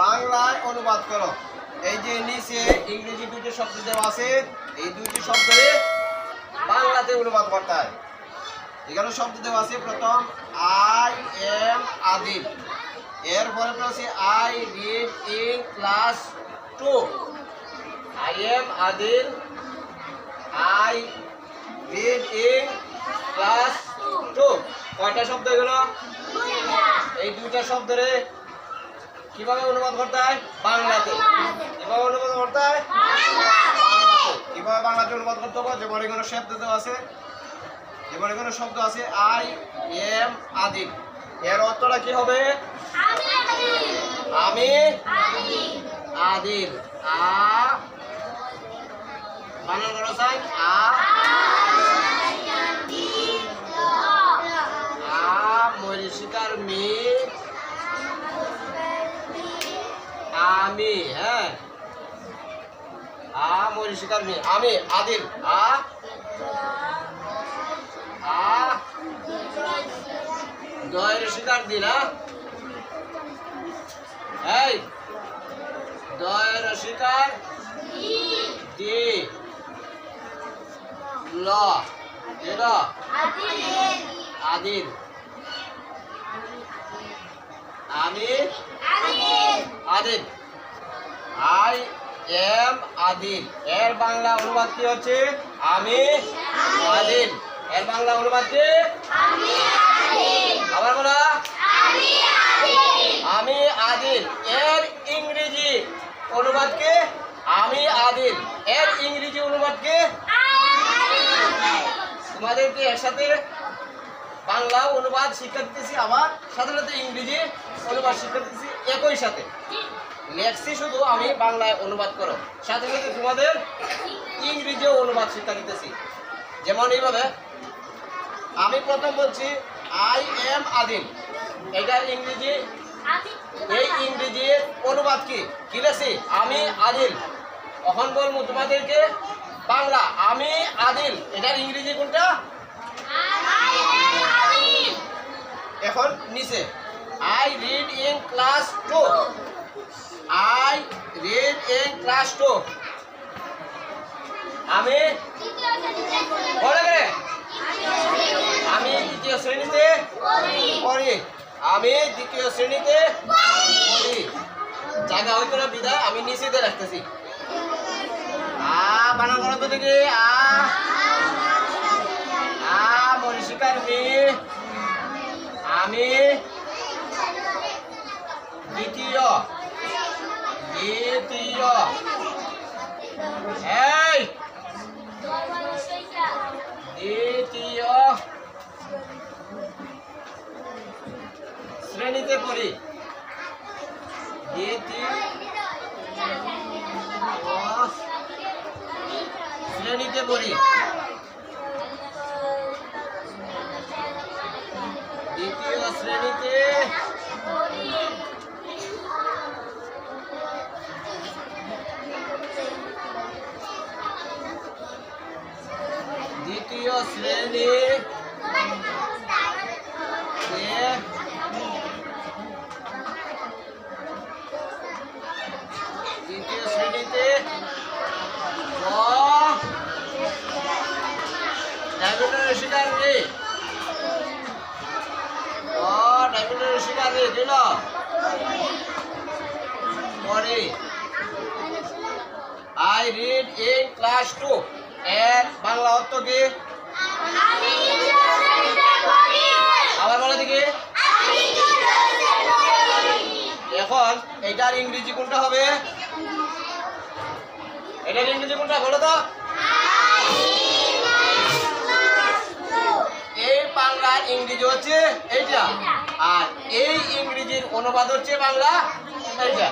বাংলায় অনুবাদ করো। এই যে নিচে ইংরেজি দুটো শব্দ দেওয়া আছে, এই দুটি শব্দে বাংলাতে অনুবাদ করতে হয়। এখানে শব্দ দেওয়া আছে, প্রথম আই এম আদিল, এরপরে আছে I read in class 2। I am Adil, I read in class 2। কয়টা শব্দ এগুলো? এই দুইটা শব্দরে কিভাবে অনুবাদ করতে হয়? বাংলাতে। কিভাবে অনুবাদ করতে হয়? বাংলাতে। কিভাবে বাংলাতে অনুবাদ করতে হবে? যেমন এখানে শব্দ দেওয়া আছে, যেমন এখানে শব্দ আছে আই এম আদিল, এর অর্থটা কি হবে? আমি আদিল। বানান করো চাই, মরিশিকার মি, আমি, হ্যাঁ, মরিশিকার মি, আমি আদিল, দয়ের শিকার দি না, এই দয়ের শিকার দি, ল আদিল, আমি আদিল, আই এম আদিল। এর বাংলা অনুবাদ কি হচ্ছে? আমি আদিল। এর বাংলা অনুবাদ কি? আবার বলো, আমি আদিল। এর ইংরেজি অনুবাদ কি? আমি আদিল। এর ইংরেজি অনুবাদ কি? তোমাদেরকে এর সাথে বাংলা অনুবাদ শিক্ষা দিতেছি, আবার সাথে সাথে ইংরেজি অনুবাদ শিক্ষা দিতেছি একই সাথে। লেখছি শুধু আমি বাংলায় অনুবাদ করো, সাথে সাথে তোমাদের ইংরেজিও অনুবাদ শিক্ষা দিতেছি। যেমন এইভাবে আমি প্রথম বলছি আই এম আদিল, এটার ইংরেজি, এই ইংরেজির অনুবাদ কি? কি লেখছি? আমি আদিল। এখন বলবো তোমাদেরকে বাংলা আমি আদিল, এটার ইংরেজি কোনটা? এখন নিচে I read in class 2, I read in class 2। আমি আমি দ্বিতীয় শ্রেণীতে পড়ি, আমি দ্বিতীয় শ্রেণীতে পড়ি। জায়গা হইতো না বিদায় আমি নিচে দিয়ে রাখতেছি। বানান করো তো দেখি, মরিশিকার মি, আমি দ্বিতীয়, এই দ্বিতীয় শ্রেণীতে পড়ি, দ্বিতীয় শ্রেণীতে পড়ি, দ্বিতীয় শ্রেণীতে দ্বিতীয় শ্রেণী দ্বিতীয় শ্রেণীতে ডায়মন্ডের শিকার নেই, ডায়মন্ডের শিকার নেই দিল পরে আই রিড ইন ক্লাস 2। এর বাংলা অর্থ কি? আবার বলে দেখি। এখন এটার ইংরেজি কোনটা হবে? এটার ইংরেজি কোনটা বলো তো? এই বাংলার ইংরেজি হচ্ছে এইটা, আর এই ইংরেজির অনুবাদ হচ্ছে বাংলা এইটা।